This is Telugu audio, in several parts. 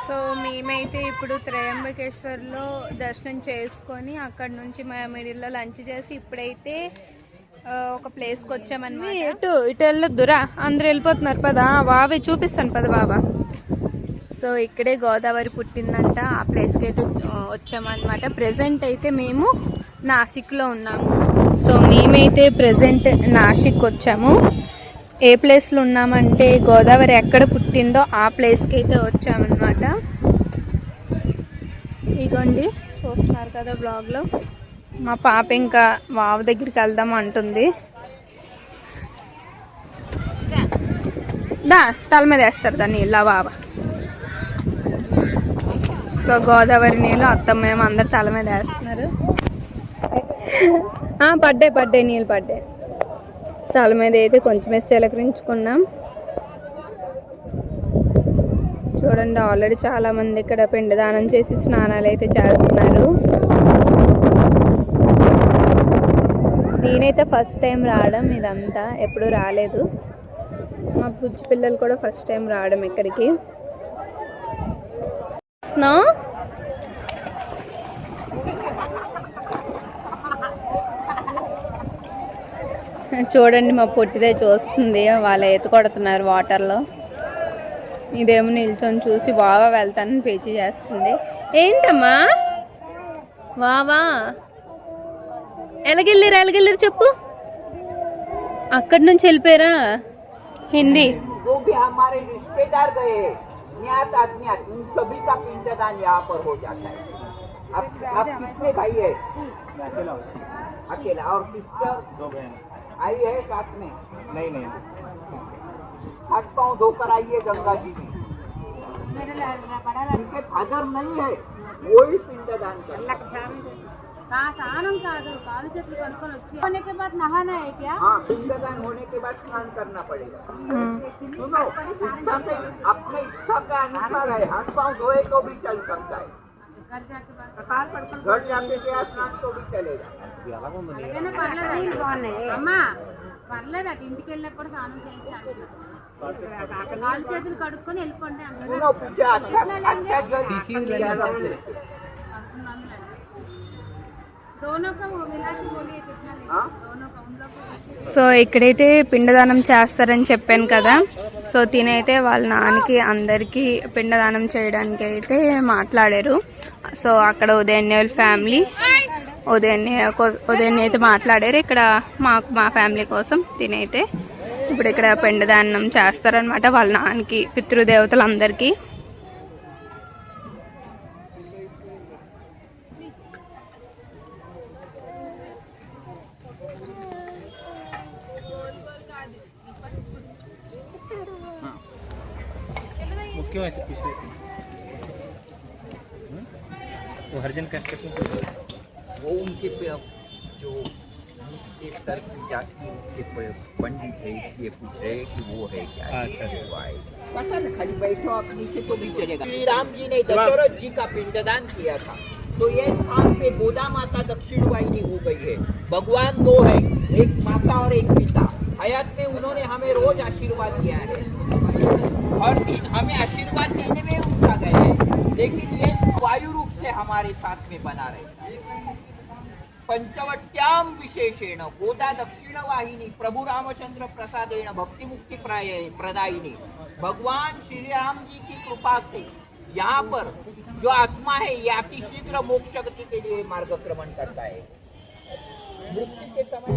సో మేమైతే ఇప్పుడు త్రయంబకేశ్వర్లో దర్శనం చేసుకొని అక్కడ నుంచి మా మిడిల్లో లంచ్ చేసి ఇప్పుడైతే ఒక ప్లేస్కి వచ్చామన్నమాట. ఇటు వెళ్ళొద్దురా, అందరూ వెళ్ళిపోతున్నారు పదా. బాబాయ్ చూపిస్తాను పద బాబా. సో ఇక్కడే గోదావరి పుట్టిందంట, ఆ ప్లేస్కి అయితే వచ్చామన్నమాట. ప్రెజెంట్ అయితే మేము నాసిక్లో ఉన్నాము. సో మేమైతే ప్రెజెంట్ నాసిక్ వచ్చాము. ఏ ప్లేస్లో ఉన్నామంటే గోదావరి ఎక్కడ పుట్టిందో ఆ ప్లేస్కి అయితే వచ్చామన్నమాట. ఇగోండి చూస్తున్నారు కదా బ్లాగ్లో. మా పాప ఇంకా వావ దగ్గరికి వెళ్దాం అంటుంది. దా తల మీద వేస్తారు దాన్ని ఇలా వావ. సో గోదావరి నీళ్ళు అత్తమ్మేమో అందరు తల మీద వేస్తున్నారు. పడ్డాయి నీళ్ళు పడ్డాయి తల మీద. అయితే కొంచెం వేసి చిలకరించుకున్నాం. చూడండి ఆల్రెడీ చాలా మంది ఇక్కడ పిండదానం చేసి స్నానాలు అయితే చేస్తున్నారు. నేనైతే ఫస్ట్ టైం రావడం ఇదంతా, ఎప్పుడు రాలేదు. మా బుజ్జి పిల్లలు కూడా ఫస్ట్ టైం రావడం ఇక్కడికి. చూడండి మా పొట్టిదే చూస్తుంది, వాళ్ళ ఈత కొడుతున్నారు వాటర్లో. ఇదేమో నిల్చొని చూసి బాగా వెళ్తానని పేచీ చేస్తుంది. ఏంటమ్మా వావా ఎలాగెళ్ళారు చెప్పు. అక్కడి నుంచి వెళ్ళిపోయారా? హిందీ आई है साथ में? नहीं हाथ पाँव धोकर आइए गंगा जी में। उनके फादर नहीं है, वही पिंडदान होने के बाद नहाना है क्या? हाँ, पिंडदान होने के बाद स्नान करना पड़ेगा। सुनो, अपने इच्छा का अनुसार है, हाथ पाँव धोए तो भी चल सकता है, घर जाके स्नान तो भी चलेगा। అమ్మా పర్లేదట, ఇంటికి వెళ్ళినప్పుడు స్నానం చేయించాలి. కాళ్ళు చేతులు కడుక్కొని వెళ్ళిపోండి సో ఇక్కడైతే పిండదానం చేస్తారని చెప్పాను కదా. సో తినైతే వాళ్ళ నాన్నకి అందరికీ పిండదానం చేయడానికి అయితే మాట్లాడారు. సో అక్కడ ఉదయన్య ఫ్యామిలీ ఉదయాన్నే అయితే మాట్లాడారు. ఇక్కడ మా ఫ్యామిలీ కోసం తినైతే ఇప్పుడు ఇక్కడ పిండదానం చేస్తారనమాట వాళ్ళ నాన్నకి, పితృదేవతలందరికీ. वो उनके जो स्तर की जाति उसके पंडित है, इसलिए पूछ रहे कि वो है क्या। पसंद खाली बैठो, आप नीचे तो भी चलेगा। श्री राम जी ने दशरथ जी का पिंडदान किया था, तो ये स्थान पे गोदा माता दक्षिण वाहिनी हो गई है। भगवान दो है, एक माता और एक पिता। हयात में उन्होंने हमें रोज आशीर्वाद दिया है, हर दिन हमें आशीर्वाद देने में उनका गए है, लेकिन ये वायु रूप से हमारे साथ में बना रहता है। पंचवट्याम विशेषेण गोदा दक्षिण वाहिनी प्रभु रामचंद्र प्रसादेन भक्ति मुक्ति प्रदायिनी। भगवान श्री राम जी की कृपा से यहाँ पर जो आत्मा है ये अतिशीघ्र मोक्ष गति के लिए मार्गक्रमण करता है। मृत्यु के समय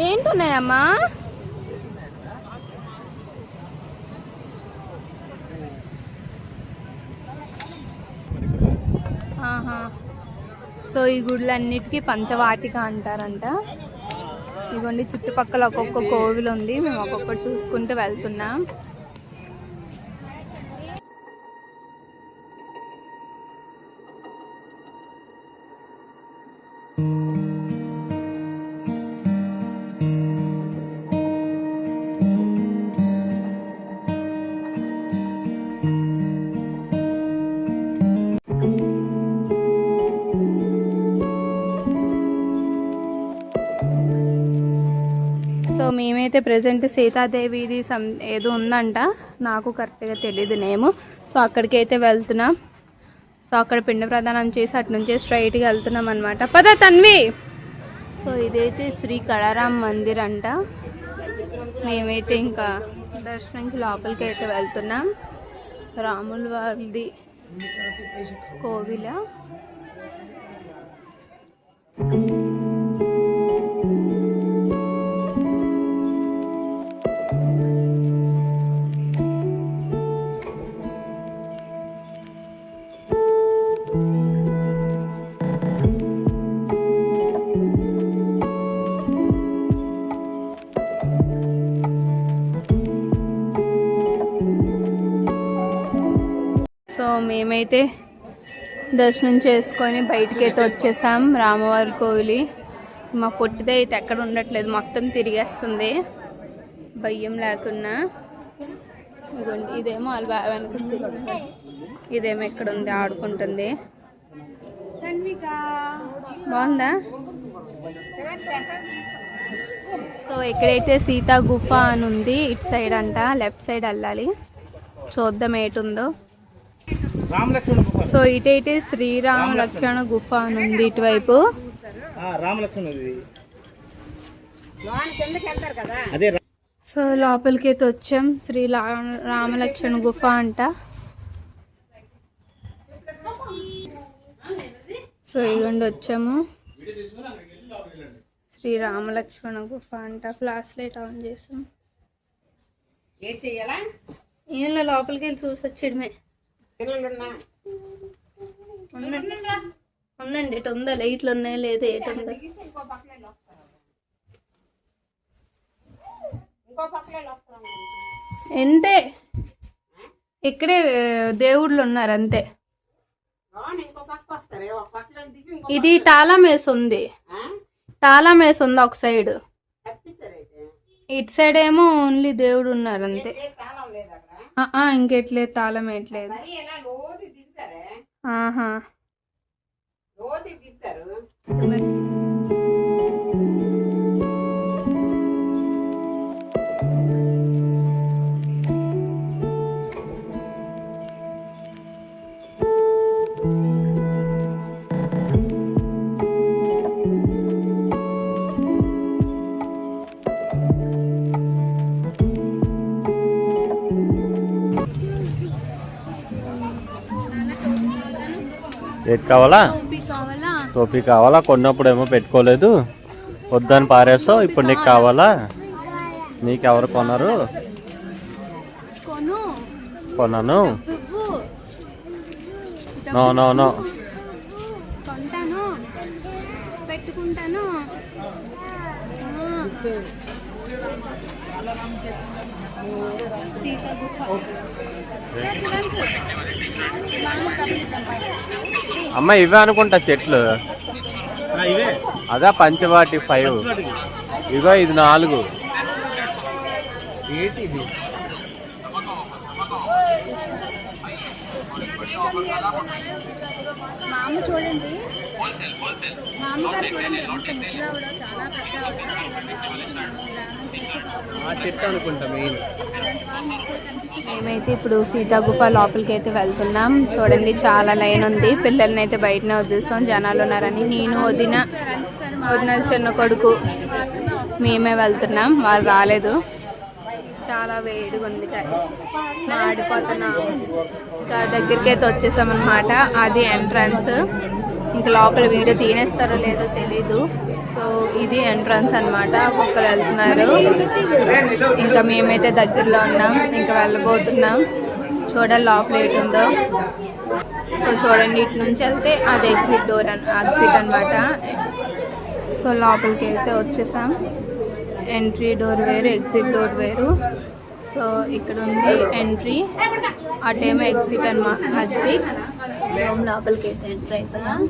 ఏంటున్నాయమ్మా? ఆహా. సో ఈ గుడులన్నిటికీ పంచవాటిక అంటారంట. ఇదిగోండి చుట్టుపక్కల ఒక్కొక్క కోవిలు ఉంది. మేము ఒక్కొక్కటి చూసుకుంటూ వెళ్తున్నాం. సో మేమైతే ప్రజెంట్ సీతాదేవిది ఏదో ఉందంట, నాకు కరెక్ట్గా తెలీదు నేము. సో అక్కడికి అయితే వెళ్తున్నాం. సో అక్కడ పిండ ప్రదానం చేసి అటు నుంచే స్ట్రైట్గా వెళ్తున్నాం అనమాట. పద తన్వి. సో ఇదైతే శ్రీ కళారాం మందిర్ అంట. మేమైతే ఇంకా దర్శనంకి లోపలికి అయితే వెళ్తున్నాం. రాముల వారిది కోవిల. సో మేమైతే దర్శనం చేసుకొని బయటికి అయితే వచ్చేసాం. రామవారి కోవిలి మా పొట్టిదే అయితే ఎక్కడ ఉండట్లేదు, మొత్తం తిరిగేస్తుంది భయం లేకున్నా. ఇదిగోండి ఇదేమో వాళ్ళ బాగా అనుకుంటుంది, ఇదేమో ఇక్కడ ఉంది ఆడుకుంటుంది. బాగుందా? సో ఎక్కడైతే సీతా గుఫ అని ఉంది ఇటు సైడ్ అంట, లెఫ్ట్ సైడ్ వెళ్ళాలి. చూద్దాం ఏటుందో. సో ఇటైతే శ్రీరామ లక్ష్మణ గుఫ అని ఉంది ఇటువైపు. సో లోపలికి అయితే వచ్చాం. శ్రీ రామలక్ష్మణ గుఫ అంట. సో ఇగండి వచ్చాము. శ్రీ రామలక్ష్మణ గుఫ అంట. ఫ్లాష్ లైట్ ఆన్ చేసాం. ఏం లోపలికి వెళ్ళి చూసి వచ్చేయడమే. ఉండండి ఇటు ఉందా, లైట్లు ఉన్నాయా లేదా ఏటు ఉందా? ఎంతే ఇక్కడే దేవుళ్ళు ఉన్నారు అంతే. ఇది తాళం వేసి ఉంది, తాళం వేసి ఉంది ఒక సైడ్. ఇటు సైడ్ ఏమో ఓన్లీ దేవుడు ఉన్నారు అంతే. ఇంకెట్లేదు, తాళం వేయట్లేదు. ఆహా. ఏది కావాలా? టోపీ కావాలా? కొన్నప్పుడు ఏమో పెట్టుకోలేదు, వద్దని పారేసావు. ఇప్పుడు నీకు కావాలా? నీకెవరు కొన్నారు? కొన్నాను. నో నో నో, కొంటాను, పెట్టుకుంటాను. అమ్మ ఇవే అనుకుంటా చెట్లు. అదా పంచవాటి 5. ఇగో ఇది 4. ఏంటి ఇది? మామ చూడండి, మామగారు చూడండి ఎంత ముసలావిడ, చాలా పెద్ద ఆ చెట్టు అనుకుంటా మెయిన్. మేమైతే ఇప్పుడు సీతా గుఫ లోపలికి అయితే వెళ్తున్నాం. చూడండి చాలా లైన్ ఉంది. పిల్లల్ని అయితే బయటనే వదిలేస్తాం, జనాలు ఉన్నారని. నేను వదిన చిన్న కొడుకు మేమే వెళ్తున్నాం, వాళ్ళు రాలేదు. చాలా వేడిగా ఉంది గైస్, ఆడిపోతున్నాం. ఇంకా దగ్గరికి అయితే వచ్చేసాం అనమాట. అది ఎంట్రన్స్. ఇంకా లోపల వీడియో తీనేస్తారో లేదో తెలీదు. సో ఇది ఎంట్రన్స్ అన్నమాట. ఒక్కొక్కరు వెళ్తున్నారు, ఇంకా మేమైతే దగ్గరలో ఉన్నాం, ఇంకా వెళ్ళబోతున్నాం. చూడాలి లోపల ఏంటి ఉందో. సో చూడండి, ఇటు నుంచి వెళ్తే అది ఎగ్జిట్ అనమాట. సో లోపలికి అయితే వచ్చేసాం. ఎంట్రీ డోర్ వేరు, ఎగ్జిట్ డోర్ వేరు. సో ఇక్కడ ఉంది ఎంట్రీ, అటేమో ఎగ్జిట్ ఎగ్జిట్. లోపలికి అయితే ఎంట్రీ అవుతున్నాం.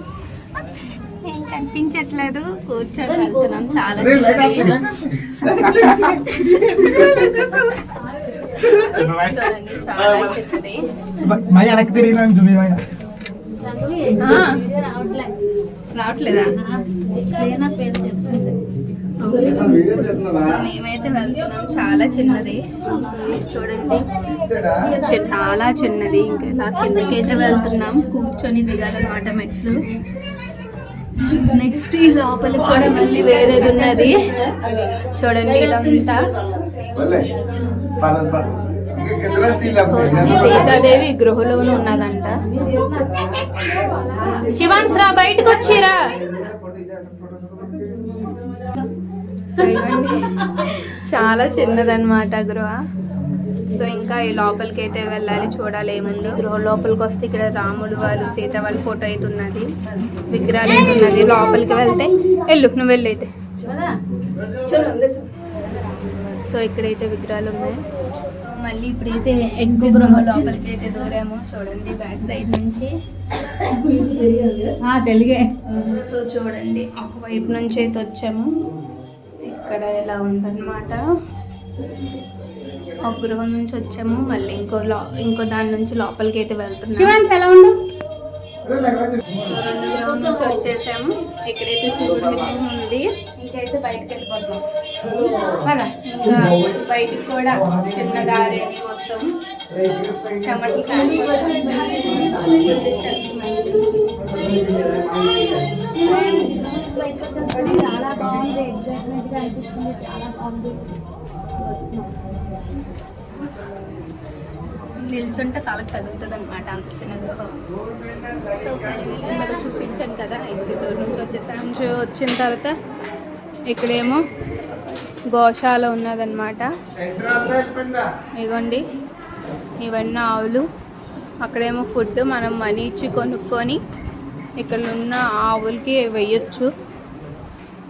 ఏం కనిపించట్లేదు, కూర్చొని వెళ్తున్నాం. చాలా చిన్నది చూడండి, చాలా చిన్నది. రావట్లేదా? మేమైతే వెళ్తున్నాం, చాలా చిన్నది చూడండి, చాలా చిన్నది. ఇంకా ఇలా కిందకైతే వెళ్తున్నాం, కూర్చొని దిగాలన్నమాట మెట్లు. నెక్స్ట్ ఈ లోపలికి కూడా మళ్ళీ వేరేది ఉన్నది చూడండి. ఇదంతా సీతాదేవి గృహలోనే ఉన్నదంట. శివాన్స్ రా, బయటకు వచ్చిరా. చాలా చిన్నదన్నమాట గృహ. సో ఇంకా ఈ లోపలికి అయితే వెళ్ళాలి, చూడాలి ఏముంది. గృహ లోపలికి వస్తే ఇక్కడ రాముడు వాళ్ళు, సీత వాళ్ళ ఫోటో అయితే ఉన్నది, విగ్రహాలు అయితే ఉన్నది. లోపలికి వెళ్తే నువ్వు వెళ్ళైతే. సో ఇక్కడైతే విగ్రహాలు ఉన్నాయి. మళ్ళీ ఇప్పుడైతే ఎగ్జిట్ గృహ లోపలికి అయితే దూరాము. చూడండి బ్యాక్ సైడ్ నుంచి తెలుగే. సో చూడండి, ఒకవైపు నుంచి అయితే వచ్చాము. ఇక్కడ ఇలా ఉందన్నమాట. ఒక గృహం నుంచి వచ్చాము, మళ్ళీ ఇంకో దాని నుంచి లోపలికి అయితే వెళ్తున్నాం. ఎలా ఉండు. సో 2 గృహం నుంచి వచ్చేసాము. ఇక్కడైతే శివుడి విగ్రహం ఉంది. ఇంకైతే బయటకు వెళ్ళిపోతున్నాం. ఇంకా బయటికి కూడా చిన్న దారి మొత్తం చెమటలు చాలా బాగుంది, ఎగ్జైట్మెంట్ గా అనిపించింది, చాలా బాగుంది. నిల్చుంటే తలకు తగులుతుంది అనమాట, అంత చిన్న గృహం. సో ఇందాక చూపించాను కదా, ఎగ్జిట్ డోర్ నుంచి వచ్చేసాం. వచ్చిన తర్వాత ఇక్కడేమో గోశాల ఉన్నదన్నమాట. ఇగోండి, ఇవన్నీ ఆవులు. అక్కడేమో ఫుడ్ మనం మనీ ఇచ్చి కొనుక్కొని ఇక్కడ ఉన్న ఆవులకి వేయచ్చు.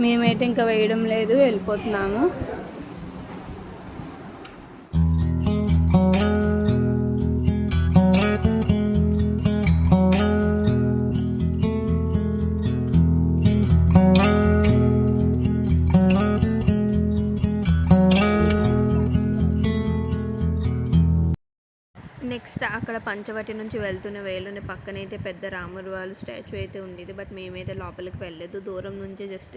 మేమైతే ఇంకా వేయడం లేదు, వెళ్ళిపోతున్నాము. నెక్స్ట్ అక్కడ పంచవటి నుంచి వెళ్తున్న వేలుని పక్కనైతే పెద్ద రాముడు వాళ్ళు స్టాచ్యూ అయితే ఉండేది. బట్ మేమైతే లోపలికి వెళ్ళలేదు, దూరం నుంచి జస్ట్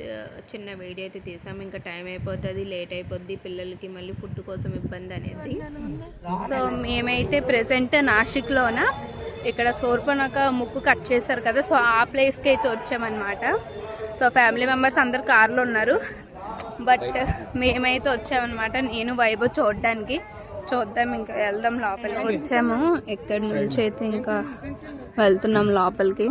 చిన్న వీడియో అయితే తీసాం. ఇంకా టైం అయిపోతుంది, లేట్ అయిపోద్ది, పిల్లలకి మళ్ళీ ఫుడ్ కోసం ఇబ్బంది అనేసి. సో మేమైతే ప్రెసెంట్ నాసిక్లోన ఇక్కడ శూర్పణఖ ముక్కు కట్ చేశారు కదా, సో ఆ ప్లేస్కి అయితే వచ్చామన్నమాట. సో ఫ్యామిలీ మెంబర్స్ అందరు కార్లో ఉన్నారు, బట్ మేమైతే వచ్చామన్నమాట. నేను వైభవ్ చూడడానికి. చూద్దాం, ఇంకా వెళ్దాం. లోపలికి వచ్చాము, ఎక్కడి నుంచి అయితే ఇంకా వెళ్తున్నాం లోపలికి.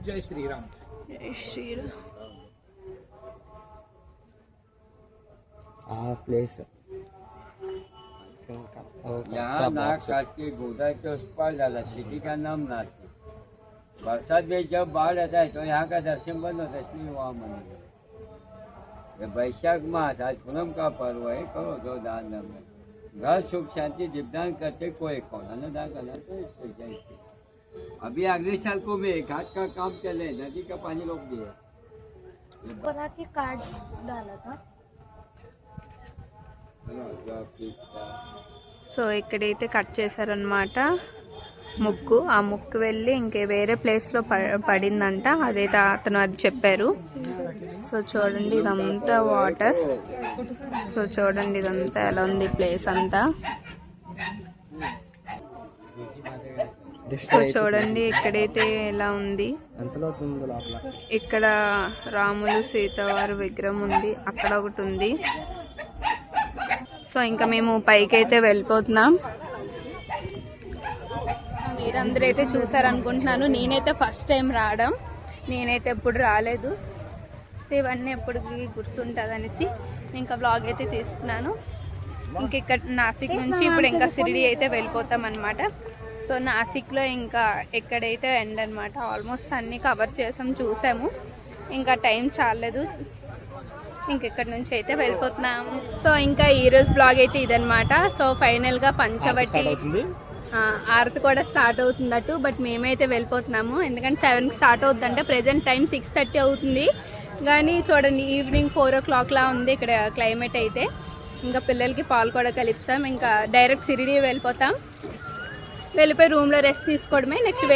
జై శ్రీరామ్. జై శ్రీరామ్. ఆ ప్లేస్ यहाँ नाक काट के गोदाई के उस पार डाला, सिटी का नाम नासिक। बरसात में जब बाढ़ आता है तो यहाँ का दर्शन बंद होता है, इसलिए वहाँ मंदिर है। वैशाख मास आज पूनम का पर्व है, करो दो दान धर्म। घर सुख शांति दीपदान करते कोई कौन अन्नदान करना तो अभी अगले साल को भी घाट का काम चले, नदी का पानी रोक दिया। बना के कार्ड डाला था। సో ఇక్కడైతే కట్ చేశారనమాట ముక్కు. ఆ ముక్కు వెళ్ళి ఇంకే వేరే ప్లేస్లో పడిందంట, అదైతే అతను అది చెప్పారు. సో చూడండి, ఇదంతా వాటర్. సో చూడండి ఇదంతా ఎలా ఉంది ప్లేస్ అంతా. సో చూడండి ఇక్కడైతే ఎలా ఉంది. ఇక్కడ రాములు సీత వారి విగ్రహం ఉంది, అక్కడ ఒకటి ఉంది. సో ఇంకా మేము పైకి అయితే వెళ్ళిపోతున్నాం. మీరందరూ అయితే చూసారనుకుంటున్నాను. నేనైతే ఫస్ట్ టైం రావడం, నేనైతే ఎప్పుడు రాలేదు. సో ఇవన్నీ ఎప్పటికీ గుర్తుంటుంది అనేసి ఇంకా వ్లాగ్ అయితే తీస్తున్నాను. ఇంక ఇక్కడ నాసిక్ నుంచి ఇప్పుడు ఇంకా షిరిడి అయితే వెళ్ళిపోతాం అనమాట. సో నాసిక్లో ఇంకా ఎక్కడైతే ఎండ్ అనమాట, ఆల్మోస్ట్ అన్నీ కవర్ చేసాం, చూసాము. ఇంకా టైం చాలేదు, ఇంకెక్కడి నుంచి అయితే వెళ్ళిపోతున్నాం. సో ఇంకా ఈరోజు బ్లాగ్ అయితే ఇదనమాట. సో ఫైనల్గా పంచవటి ఆరతి కూడా స్టార్ట్ అవుతుందట్టు. బట్ మేమైతే వెళ్ళిపోతున్నాము, ఎందుకంటే 7కి స్టార్ట్ అవుతుందంటే ప్రెజెంట్ టైం 6:30 అవుతుంది. కానీ చూడండి ఈవినింగ్ 4 o'clock లా ఉంది ఇక్కడ క్లైమేట్ అయితే. ఇంకా పిల్లలకి పాలు కూడా కలిపాం. ఇంకా డైరెక్ట్ షిరిడి వెళ్ళిపోతాం. వెళ్ళిపోయి రూమ్లో రెస్ట్ తీసుకోవడమే. నెక్స్ట్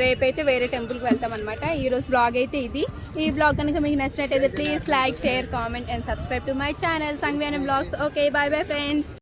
రేపైతే వేరే టెంపుల్కి వెళ్తాం అనమాట. ఈరోజు బ్లాగ్ అయితే ఇది. ఈ బ్లాగ్ కనుక మీకు నచ్చినట్టయితే please like, share, comment and subscribe to my channel Sanghvi అనే blogs. Okay, bye bye friends.